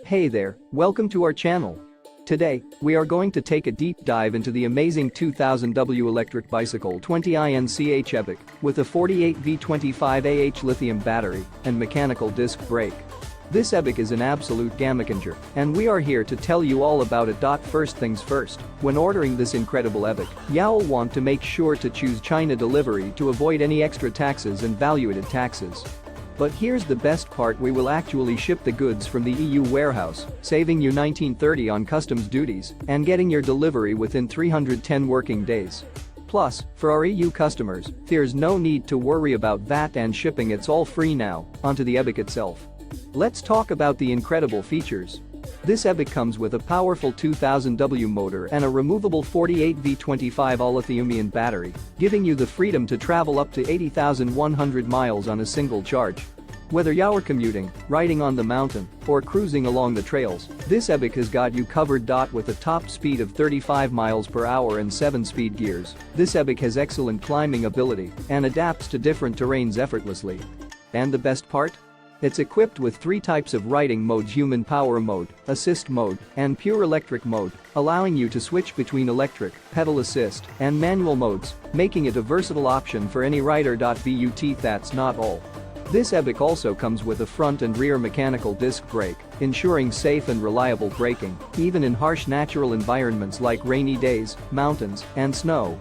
Hey there, welcome to our channel. Today, we are going to take a deep dive into the amazing 2000W electric bicycle 20INCH Ebike with a 48V 25AH lithium battery and mechanical disc brake. This Ebike is an absolute game-changer, and we are here to tell you all about it. First things first, when ordering this incredible Ebike, you'll want to make sure to choose China delivery to avoid any extra taxes and value-added taxes. But here's the best part: we will actually ship the goods from the EU warehouse, saving you $19.30 on customs duties and getting your delivery within 310 working days. Plus, for our EU customers, there's no need to worry about VAT and shipping. It's all free now. Onto the Ebike itself. Let's talk about the incredible features. This Ebike comes with a powerful 2000W motor and a removable 48V 25AH Lithium-ion battery, giving you the freedom to travel up to 80,100 miles on a single charge. Whether you're commuting, riding on the mountain, or cruising along the trails, this Ebike has got you covered. With a top speed of 35 miles per hour and 7 speed gears, this Ebike has excellent climbing ability and adapts to different terrains effortlessly. And the best part? It's equipped with 3 types of riding modes: human power mode, assist mode, and pure electric mode, allowing you to switch between electric, pedal assist, and manual modes, making it a versatile option for any rider. But that's not all. This Ebike also comes with a front and rear mechanical disc brake, ensuring safe and reliable braking, even in harsh natural environments like rainy days, mountains, and snow.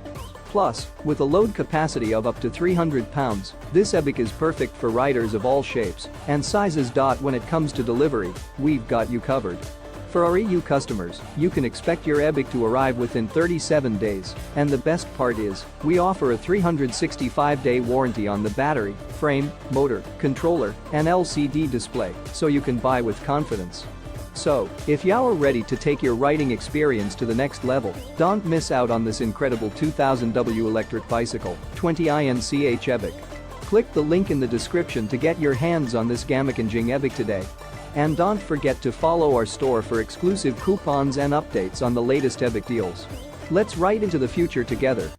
Plus, with a load capacity of up to 300 pounds, this Ebike is perfect for riders of all shapes and sizes. When it comes to delivery, we've got you covered. For our EU customers, you can expect your Ebike to arrive within 37 days, and the best part is, we offer a 365-day warranty on the battery, frame, motor, controller, and LCD display, so you can buy with confidence. So, if you're ready to take your riding experience to the next level, don't miss out on this incredible 2000W electric bicycle, 20INCH Ebike. Click the link in the description to get your hands on this game-changing Ebike today. And don't forget to follow our store for exclusive coupons and updates on the latest Ebike deals. Let's ride into the future together.